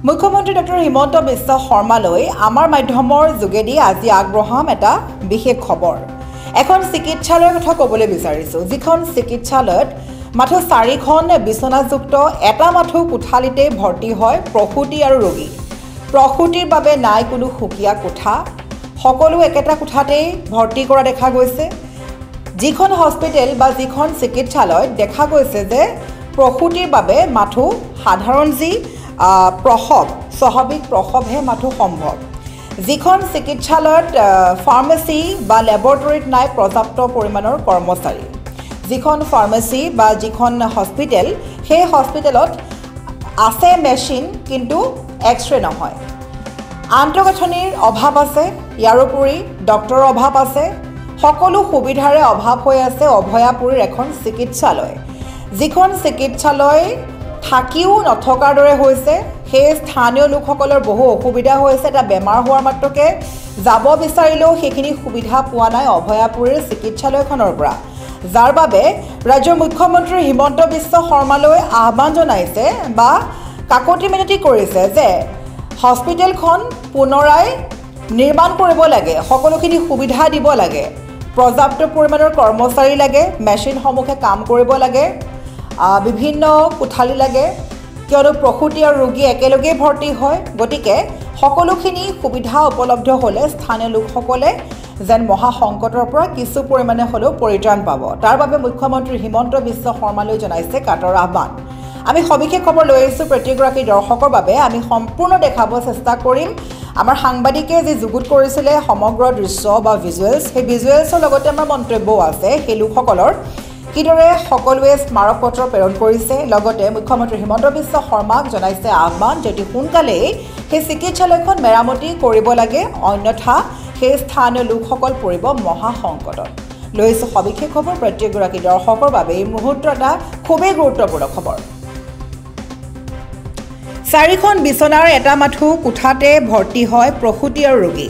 মুখ্যমন্ত্ৰী ডক্টৰ হিমন্ত বিশ্ব শৰ্মালৈ আমাৰ মাধ্যমৰ যোগেদি আজি আগবঢ়াম এটা বিশেষ খবৰ। এখন চিকিৎসালয়ৰ কথা ক'বলৈ বিচাৰিছোঁ, যিখন চিকিৎসালয়ত মাথো 4খন বিচনাযুক্ত এটা মাথো কোঠালিতে ভৰ্তি হয় প্ৰসূতি আৰু ৰোগী। প্ৰসূতিৰ বাবে নাই কোনো সুকীয়া কোঠা, সকলো একেটা কোঠাতেই ভৰ্তি কৰা দেখা গৈছে। যিখন হস্পিটেল বা যিখন চিকিৎসালয়ত দেখা গৈছে যে প্ৰসূতিৰ বাবে মাথো সাধাৰণ যি প্ৰসৱ, স্বাভাৱিক প্ৰসৱহে মাথো সম্ভৱ। যিখন চিকিৎসালয়ত ফাৰ্মাচী বা লেবৰেটৰীত নাই পৰ্যাপ্ত পৰিমাণৰ কৰ্মচাৰী। যিখন ফাৰ্মাচী বা যিখন হস্পিটেল, সেই হস্পিটেলত আছে মেচিন কিন্তু এক্সৰে নহয়। আন্তঃগাঁথনিৰ অভাৱ আছে, ইয়াৰোপৰি ডক্টৰৰ অভাৱ আছে। সকলো সুবিধাৰে অভাৱ হৈ আছে অভয়াপুৰীৰ এখন চিকিৎসালয়। যিখন চিকিৎসালয় থাকিও নথকাৰ দৰে হৈছে। সেই স্থানীয় লোকসকলৰ বহু অসুবিধা হৈছে। এটা বেমাৰ হোৱাৰ মাত্ৰকে যাব বিচাৰিলেও সেইখিনি সুবিধা পোৱা নাই অভয়াপুৰীৰ চিকিৎসালয়খনৰ পৰা, যাৰ বাবে ৰাজ্যৰ মুখ্যমন্ত্ৰী হিমন্ত বিশ্ব শৰ্মালৈ আহ্বান জনাইছে বা কাকতি মিনতি কৰিছে যে হস্পিটেলখন পুনৰাই নিৰ্মাণ কৰিব লাগে, সকলোখিনি সুবিধা দিব লাগে, পৰ্যাপ্ত পৰিমাণৰ কৰ্মচাৰী লাগে, মেচিনসমূহে কাম কৰিব লাগে, বিভিন্ন কোঠালি লাগে, কিয়নো প্ৰসূতি আৰু ৰোগী একেলগেই ভৰ্তি হয়। গতিকে সকলোখিনি সুবিধা উপলব্ধ হ'লে স্থানীয় লোকসকলে যেন মহাসংকটৰ পৰা কিছু পৰিমাণে হ'লেও পৰিত্ৰাণ পাব। তাৰ বাবে মুখ্যমন্ত্ৰী হিমন্ত বিশ্ব শৰ্মালৈ জনাইছে কাটৰ আহ্বান। আমি সবিশেষ খবৰ লৈ আহিছোঁ প্ৰত্যেকগৰাকী দৰ্শকৰ বাবে। আমি সম্পূৰ্ণ দেখাব চেষ্টা কৰিম। আমাৰ সাংবাদিকে যি যুগুত কৰিছিলে সমগ্ৰ দৃশ্য বা ভিজুৱেলছ, সেই ভিজুৱেলছৰ লগতে আমাৰ মন্তব্যও আছে সেই লোকসকলৰ, কিদৰে সকলোৱে স্মাৰক পত্ৰ প্ৰেৰণ কৰিছে। লগতে মুখ্যমন্ত্ৰী হিমন্ত বিশ্ব শৰ্মাক জনাইছে আহ্বান যে অতি সোনকালেই সেই চিকিৎসালয়খন মেৰামতি কৰিব লাগে, অন্যথা সেই স্থানীয় লোকসকল পৰিব মহাসংকটত। লৈছোঁ সবিশেষ খবৰ প্ৰত্যেকগৰাকী দৰ্শকৰ বাবে। এই মুহূৰ্তত এটা খুবেই গুৰুত্বপূৰ্ণ খবৰ। 4খন বিচনাৰ এটা মাথো কোঠাতে ভৰ্তি হয় প্ৰসূতি আৰু ৰোগী।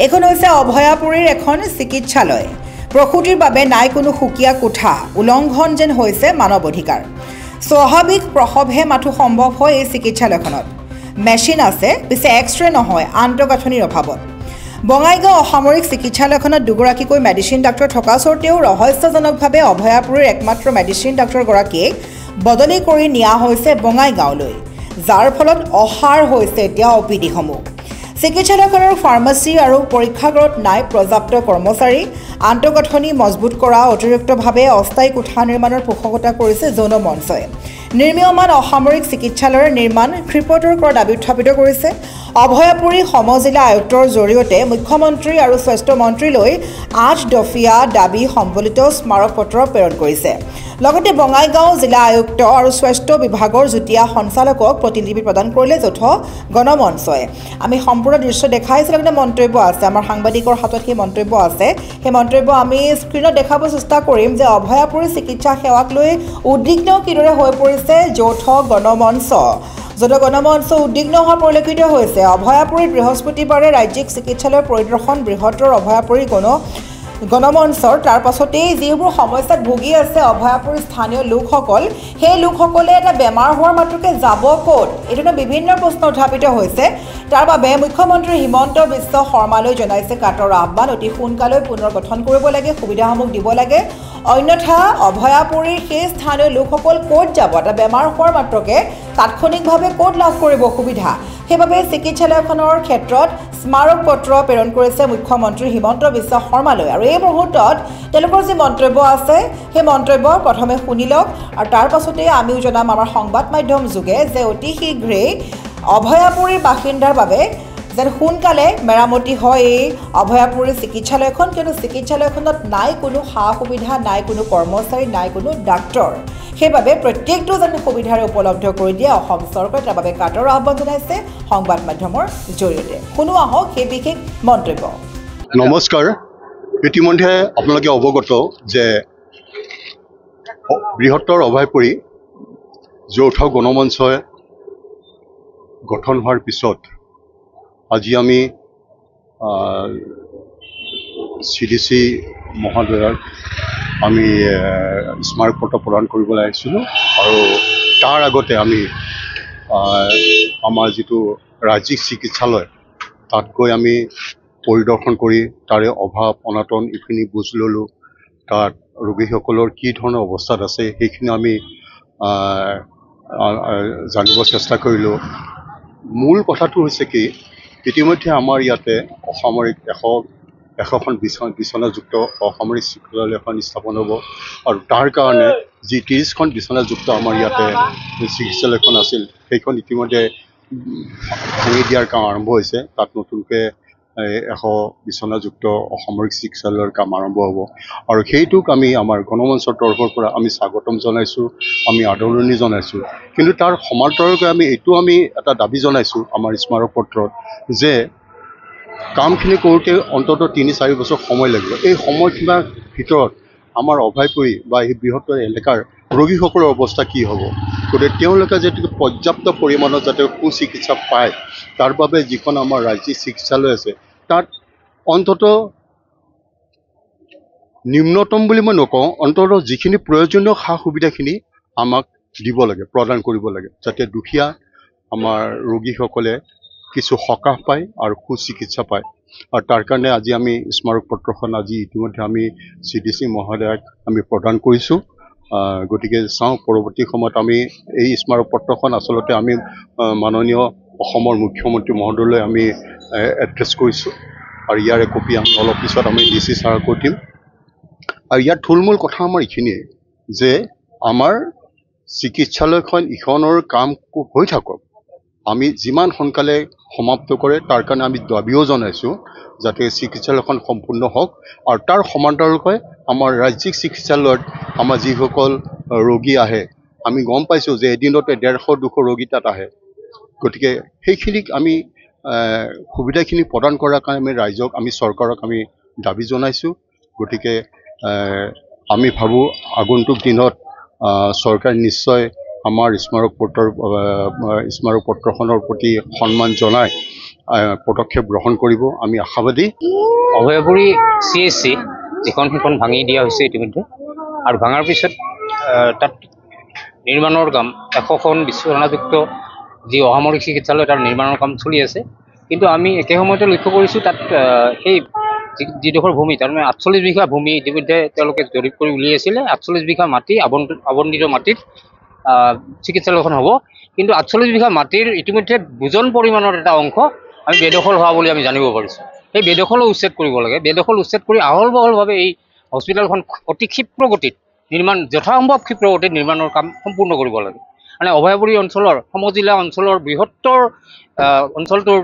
এইখন হৈছে অভয়াপুৰীৰ এখন চিকিৎসালয়। প্ৰসূতিৰ বাবে নাই কোনো সুকীয়া কোঠা, উলংঘন যেন হৈছে মানৱ অধিকাৰ। স্বাভাৱিক প্ৰসৱহে মাথো সম্ভৱ হয় এই চিকিৎসালয়খনত। মেচিন আছে, পিছে এক্সৰে নহয় আন্তঃগাঁথনিৰ অভাৱত। বঙাইগাঁও অসামৰিক চিকিৎসালয়খনত দুগৰাকীকৈ মেডিচিন ডাক্তৰ থকা স্বত্তেও ৰহস্যজনকভাৱে অভয়াপুৰীৰ একমাত্ৰ মেডিচিন ডাক্তৰগৰাকীক বদলি কৰি নিয়া হৈছে বঙাইগাঁৱলৈ, যাৰ ফলত অসাৰ হৈছে এতিয়া অপিডিসমূহ। চিকিৎসালয়খনৰ ফাৰ্মাচী আৰু পৰীক্ষাগাৰত নাই পৰ্যাপ্ত কৰ্মচাৰী। আন্তঃগাঁথনি মজবুত কৰা অতিৰিক্তভাৱে অস্থায়ী কোঠা নিৰ্মাণৰ পোষকতা কৰিছে যৌন মঞ্চই। নিৰ্মীয়মান অসামৰিক চিকিৎসালয়ৰ নিৰ্মাণ ক্ষীপ্ৰতৰ কৰাৰ দাবী উত্থাপিত কৰিছে। অভয়াপুৰী সমজিলা আয়ুক্তৰ জৰিয়তে মুখ্যমন্ত্ৰী আৰু স্বাস্থ্য মন্ত্ৰীলৈ 8 দফীয়া দাবী সম্বলিত স্মাৰক পত্ৰ প্ৰেৰণ কৰিছে। লগতে বঙাইগাঁও জিলা আয়ুক্ত আৰু স্বাস্থ্য বিভাগৰ যুটীয়া সঞ্চালকক প্ৰতিলিপি প্ৰদান কৰিলে যৌথ গণমঞ্চই। আমি সম্পূৰ্ণ দৃশ্য দেখাইছোঁ, লগতে মন্তব্য আছে, আমাৰ সাংবাদিকৰ হাতত সেই মন্তব্য আছে। সেই মন্তব্য আমি স্ক্ৰীণত দেখাব চেষ্টা কৰিম যে অভয়াপুৰী চিকিৎসা সেৱাক লৈ উদ্বিগ্ন কিদৰে হৈ পৰিছে যৌথ গণমঞ্চ। গণমঞ্চ উদ্বিগ্ন হোৱা পৰিলক্ষিত হৈছে। অভয়াপুৰীত বৃহস্পতিবাৰে ৰাজ্যিক চিকিৎসালয়ৰ পৰিদৰ্শন বৃহত্তৰ অভয়াপুৰী গণমঞ্চৰ। তাৰ পাছতেই যিবোৰ সমস্যাত ভুগি আছে অভয়াপুৰীৰ স্থানীয় লোকসকল, সেই লোকসকলে এটা বেমাৰ হোৱাৰ মাত্ৰকে যাব ক'ত, এইটো বিভিন্ন প্ৰশ্ন উত্থাপিত হৈছে। তাৰ বাবে মুখ্যমন্ত্ৰী হিমন্ত বিশ্ব শৰ্মালৈ জনাইছে কাটৰ আহ্বান। অতি সোনকালে পুনৰ গঠন কৰিব লাগে, সুবিধাসমূহ দিব লাগে, অন্যথা অভয়াপুৰীৰ সেই স্থানীয় লোকসকল ক'ত যাব? এটা বেমাৰ হোৱাৰ মাত্ৰকে তাৎক্ষণিকভাৱে ক'ত লাভ কৰিব সুবিধা? সেইবাবে চিকিৎসালয়খনৰ ক্ষেত্ৰত স্মাৰক পত্ৰ প্ৰেৰণ কৰিছে মুখ্যমন্ত্ৰী হিমন্ত বিশ্ব শৰ্মালৈ। আৰু এই মুহূৰ্তত তেওঁলোকৰ যি মন্তব্য আছে সেই মন্তব্য প্ৰথমে শুনি লওক, আৰু তাৰ পাছতেই আমিও জনাম আমাৰ সংবাদ মাধ্যম যোগে যে অতি শীঘ্ৰেই অভয়াপুৰীৰ বাসিন্দাৰ বাবে যেন সোনকালে মেৰামতি হয় এই অভয়াপুৰী চিকিৎসালয়খন, কিয়নো চিকিৎসালয়খনত নাই কোনো সা সুবিধা, নাই কোনো কৰ্মচাৰী, নাই কোনো ডাক্তৰ। সেইবাবে প্ৰত্যেকটো যেন সুবিধাৰে উপলব্ধ কৰি দিয়ে অসম চৰকাৰে। তাৰ বাবে কাটৰ আহ্বান জনাইছে সংবাদ মাধ্যমৰ জৰিয়তে। শুনো আহক সেই বিশেষ মন্তব্য। নমস্কাৰ। ইতিমধ্যে আপোনালোকে অৱগত যে বৃহত্তৰ অভয়াপুৰী যৌথ গণমঞ্চই গঠন হোৱাৰ পিছত আজি আমি CDC মহোদয়ক আমি স্মাৰক পত্ৰ প্ৰদান কৰিবলৈ আহিছিলোঁ, আৰু তাৰ আগতে আমি আমাৰ যিটো ৰাজ্যিক চিকিৎসালয় তাত গৈ আমি পৰিদৰ্শন কৰি তাৰে অভাৱ অনাটন এইখিনি বুজ ল'লোঁ। তাত ৰোগীসকলৰ কি ধৰণৰ অৱস্থাত আছে সেইখিনি আমি জানিব চেষ্টা কৰিলোঁ। মূল কথাটো হৈছে কি, ইতিমধ্যে আমাৰ ইয়াতে অসামৰিক 100খন বিচনাযুক্ত অসামৰিক চিকিৎসালয় এখন স্থাপন হ'ব, আৰু তাৰ কাৰণে যি 30খন বিচনাযুক্ত আমাৰ ইয়াতে চিকিৎসালয়খন আছিল সেইখন ইতিমধ্যে ভাঙি দিয়াৰ কাম আৰম্ভ হৈছে। তাত নতুনকৈ 100 বিচনাযুক্ত অসামৰিক চিকিৎসালয়ৰ কাম আৰম্ভ হ'ব, আৰু সেইটোক আমি আমাৰ গণমঞ্চৰ তৰফৰ পৰা আমি স্বাগতম জনাইছোঁ, আমি আদৰণি জনাইছোঁ। কিন্তু তাৰ সমান্তৰালকৈ আমি এটা দাবী জনাইছোঁ আমাৰ স্মাৰক পত্ৰত যে কামখিনি কৰোঁতে অন্ততঃ 3-4 বছৰ সময় লাগিব। এই সময়সীমাৰ ভিতৰত আমাৰ অভয়পুৰী বা এই বৃহত্তৰ এলেকাৰ ৰোগীসকলৰ অৱস্থা কি হ'ব, গতিকে তেওঁলোকে যাতে পৰ্যাপ্ত পৰিমাণত যাতে সুচিকিৎসা পায় তাৰ বাবে যিখন আমাৰ ৰাজ্যিক চিকিৎসালয় আছে তাত অন্ততঃ নিম্নতম বুলি মই নকওঁ, অন্ততঃ যিখিনি প্ৰয়োজনীয় সা সুবিধাখিনি আমাক দিব লাগে, প্ৰদান কৰিব লাগে, যাতে দুখীয়া আমাৰ ৰোগীসকলে কিছু সকাহ পায় আৰু সুচিকিৎসা পায়। আৰু তাৰ কাৰণে আজি আমি স্মাৰক পত্ৰখন ইতিমধ্যে আমি CDC মহোদয়াক আমি প্ৰদান কৰিছোঁ। গতিকে চাওঁ পৰৱৰ্তী সময়ত আমি এই স্মাৰক পত্ৰখন আচলতে আমি মাননীয় অসমৰ মুখ্যমন্ত্ৰী মহোদয়লৈ আমি এড্ৰেছ কৰিছোঁ, আৰু ইয়াৰে কপি আমি অলপ পিছত আমি DC ছাৰকো দিম। আৰু ইয়াৰ থুলমূল কথা আমাৰ এইখিনিয়ে যে আমাৰ চিকিৎসালয়খন ইখনৰ কাম হৈ থাকক, আমি যিমান সোনকালে সমাপ্ত কৰে তাৰ কাৰণে আমি দাবীও জনাইছোঁ যাতে চিকিৎসালয়খন সম্পূৰ্ণ হওক। আৰু তাৰ সমান্তৰালকৈ আমাৰ ৰাজ্যিক চিকিৎসালয়ত আমাৰ যিসকল ৰোগী আহে, আমি গম পাইছোঁ যে এদিনতে 150-200 ৰোগী তাত আহে, গতিকে সেইখিনিক আমি সুবিধাখিনি প্ৰদান কৰাৰ কাৰণে আমি চৰকাৰক আমি দাবী জনাইছোঁ। গতিকে আমি ভাবোঁ আগন্তুক দিনত চৰকাৰে নিশ্চয় আমাৰ স্মাৰক পত্ৰখনৰ প্ৰতি সন্মান জনাই পদক্ষেপ গ্ৰহণ কৰিব, আমি আশাবাদী। অভয়পুৰী CHC সেইখন ভাঙি দিয়া হৈছে ইতিমধ্যে, আৰু ভাঙাৰ পিছত তাত নিৰ্মাণৰ কাম 100খন বিচনাযুক্ত যি অসামৰিক চিকিৎসালয় তাৰ নিৰ্মাণৰ কাম চলি আছে। কিন্তু আমি একে সময়তে লক্ষ্য কৰিছোঁ তাত সেই যিডোখৰ ভূমি, তাৰমানে 48 বিঘা ভূমি ইতিমধ্যে তেওঁলোকে জৰীপ কৰি উলিয়াইছিলে। 48 বিঘা মাটি আবণ্টিত মাটিত চিকিৎসালয়খন হ'ব, কিন্তু 48 বিঘা মাটিৰ ইতিমধ্যে বুজন পৰিমাণৰ এটা অংশ আমি বেদখল হোৱা বুলি আমি জানিব পাৰিছোঁ। সেই বেদখলো উচ্ছেদ কৰিব লাগে। বেদখল উচ্ছেদ কৰি আহল বহলভাৱে এই হস্পিটেলখন অতি ক্ষীপ্ৰ গতিত যথাসম্ভৱ ক্ষীপ্ৰ গতিত নিৰ্মাণৰ কাম সম্পূৰ্ণ কৰিব লাগে। মানে অভয়পুৰী অঞ্চলৰ সমজিলা অঞ্চলৰ বৃহত্তৰ অঞ্চলটোৰ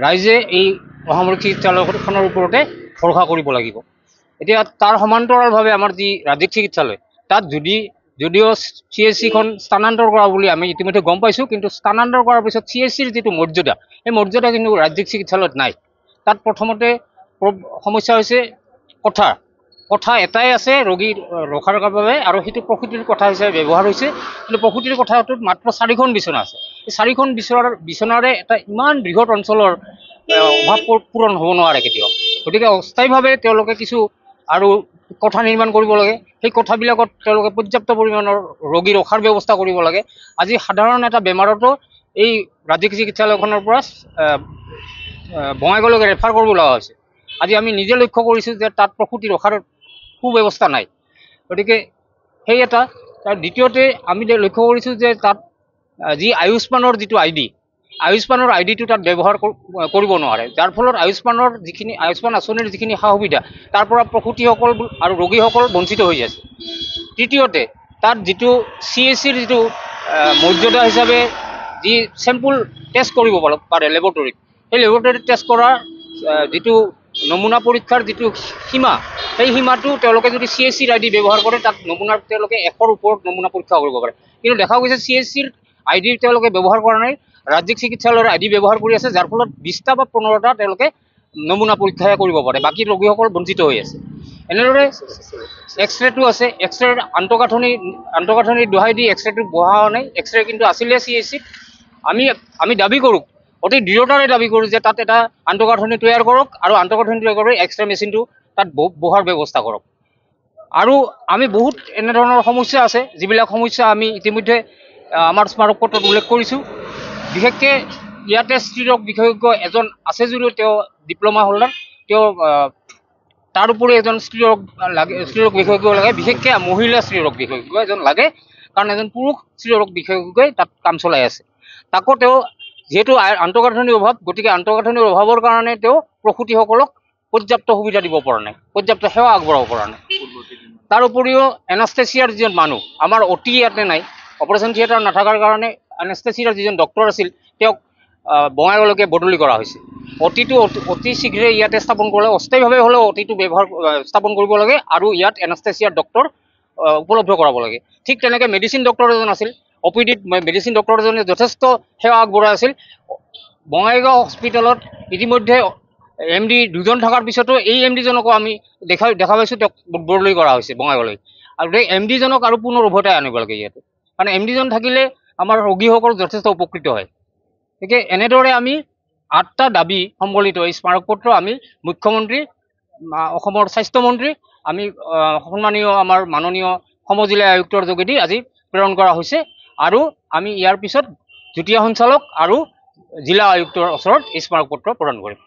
ৰাইজে এই অসামৰিক চিকিৎসালয়খনৰ ওপৰতে ভৰসা কৰিব লাগিব। এতিয়া তাৰ সমান্তৰালভাৱে আমাৰ যি ৰাজ্যিক চিকিৎসালয় তাত যদিও CHCখন স্থানান্তৰ কৰা বুলি আমি ইতিমধ্যে গম পাইছোঁ, কিন্তু স্থানান্তৰ কৰাৰ পিছত CHCৰ যিটো মৰ্যাদা, সেই মৰ্যাদা কিন্তু ৰাজ্যিক চিকিৎসালয়ত নাই। তাত প্ৰথমতে সমস্যা হৈছে কোঠা এটাই আছে ৰোগী ৰখাৰ বাবে, আৰু সেইটো প্ৰসূতিৰ কোঠা হিচাপে ব্যৱহাৰ হৈছে, কিন্তু প্ৰসূতিৰ কোঠাটোত মাত্ৰ 4খন বিচনা আছে। এই 4খন বিচনাৰে এটা ইমান বৃহৎ অঞ্চলৰ অভাৱ পূৰণ হ'ব নোৱাৰে কেতিয়াও। গতিকে অস্থায়ীভাৱে তেওঁলোকে কিছু আৰু কোঠা নিৰ্মাণ কৰিব লাগে। সেই কোঠাবিলাকত তেওঁলোকে পৰ্যাপ্ত পৰিমাণৰ ৰোগী ৰখাৰ ব্যৱস্থা কৰিব লাগে। আজি সাধাৰণ এটা বেমাৰতো এই ৰাজ্যিক চিকিৎসালয়খনৰ পৰা বঙাইগাঁৱলৈকে ৰেফাৰ কৰিব লগা হৈছে। আজি আমি নিজে লক্ষ্য কৰিছোঁ যে তাত প্ৰসূতি ৰখাৰ সুব্যৱস্থা নাই। গতিকে সেই এটা। তাৰ দ্বিতীয়তে আমি লক্ষ্য কৰিছোঁ যে তাত যি আয়ুষ্মানৰ যিটো আয়ুষ্মানৰ আইডিটো তাত ব্যৱহাৰ কৰিব নোৱাৰে, যাৰ ফলত আয়ুষ্মান আঁচনিৰ যিখিনি সা সুবিধা তাৰ পৰা প্ৰসূতিসকল আৰু ৰোগীসকল বঞ্চিত হৈ আছে। তৃতীয়তে তাত যিটো CHCৰ যিটো মৰ্যাদা হিচাপে যি চেম্পুল টেষ্ট কৰিব পাৰে লেবৰেটৰীত, সেই লেবৰেটৰীত টেষ্ট কৰাৰ যিটো নমুনা পৰীক্ষাৰ যিটো সীমা, সেই সীমাটো তেওঁলোকে যদি CHCৰ ID ব্যৱহাৰ কৰে তাত নমুনাৰ তেওঁলোকে 100ৰ ওপৰত নমুনা পৰীক্ষা কৰিব পাৰে। কিন্তু দেখা গৈছে CHCৰ ID তেওঁলোকে ব্যৱহাৰ কৰা নাই, ৰাজ্যিক চিকিৎসালয়ৰ ID ব্যৱহাৰ কৰি আছে, যাৰ ফলত 20টা বা 15টা তেওঁলোকে নমুনা পৰীক্ষাহে কৰিব পাৰে, বাকী ৰোগীসকল বঞ্চিত হৈ আছে। এনেদৰে এক্সৰেটো আছে, এক্সৰেৰ আন্তঃগাঁথনি দোহাই দি এক্সৰেটো বহা হোৱা নাই। এক্সৰে কিন্তু আছিলে CHCত। আমি দাবী কৰোঁ, অতি দৃঢ়তাৰে দাবী কৰোঁ যে তাত এটা আন্তঃগাঁথনি তৈয়াৰ কৰক, আৰু আন্তঃগাঁথনি তৈয়াৰ কৰি এক্সৰে মেচিনটো তাত বহাৰ ব্যৱস্থা কৰক। আৰু আমি বহুত এনেধৰণৰ সমস্যা আছে, যিবিলাক সমস্যা আমি ইতিমধ্যে আমাৰ স্মাৰক পত্ৰত উল্লেখ কৰিছোঁ। বিশেষকৈ ইয়াতে স্ত্ৰীৰোগ বিশেষজ্ঞ এজন আছে যদিও তেওঁ ডিপ্ল'মা হোল্ডাৰ, তেওঁ তাৰ উপৰি এজন স্ত্ৰীৰোগ বিশেষজ্ঞ লাগে, বিশেষকৈ মহিলা স্ত্ৰীৰোগ বিশেষজ্ঞ এজন লাগে, কাৰণ এজন পুৰুষ স্ত্ৰীৰোগ বিশেষজ্ঞই তাত কাম চলাই আছে। তাকো তেওঁ যিহেতু আন্তঃগাঁথনিৰ অভাৱ, গতিকে আন্তঃগাঁথনিৰ অভাৱৰ কাৰণে তেওঁ প্ৰসূতিসকলক পৰ্যাপ্ত সুবিধা দিব পৰা নাই, পৰ্যাপ্ত সেৱা আগবঢ়াব পৰা নাই। তাৰ উপৰিও এনাষ্টেচিয়াৰ যিজন মানুহ, আমাৰ অতি ইয়াতে নাই, অপাৰেশ্যন থিয়েটাৰ নাথাকাৰ কাৰণে এনাষ্টেচিয়াৰ যিজন ডক্টৰ আছিল তেওঁক বঙাইগাঁৱলৈকে বদলি কৰা হৈছে। অতিটো অতি শীঘ্ৰে ইয়াতে স্থাপন কৰিলে, অস্থায়ীভাৱে হ'লেও অতিটো স্থাপন কৰিব লাগে আৰু ইয়াত এনাষ্টেচিয়াৰ ডক্টৰ উপলব্ধ কৰাব লাগে। ঠিক তেনেকৈ মেডিচিন ডক্টৰ এজন আছিল, OPDত মেডিচিন ডক্টৰ এজনে যথেষ্ট সেৱা আগবঢ়াই আছিল। বঙাইগাঁও হস্পিটেলত ইতিমধ্যে MD দুজন থকাৰ পিছতো এই MD জনকো আমি দেখা পাইছোঁ তেওঁক বদলি কৰা হৈছে বঙাইগাঁৱলৈ। আৰু এই MD জনক আৰু পুনৰ উভতাই আনিব লাগে ইয়াতে, কাৰণ MD জন থাকিলে আমাৰ ৰোগীসকল যথেষ্ট উপকৃত হয়। গতিকে এনেদৰে আমি 8টা দাবী সম্বলিত এই স্মাৰকপত্ৰ আমি মুখ্যমন্ত্ৰী, অসমৰ স্বাস্থ্যমন্ত্ৰী, আমি সন্মানীয় আমাৰ মাননীয় সমজিলা আয়ুক্তৰ যোগেদি আজি প্ৰেৰণ কৰা হৈছে, আৰু আমি ইয়াৰ পিছত যুটীয়া সঞ্চালক আৰু জিলা আয়ুক্তৰ ওচৰত এই স্মাৰকপত্ৰ প্ৰদান কৰিম।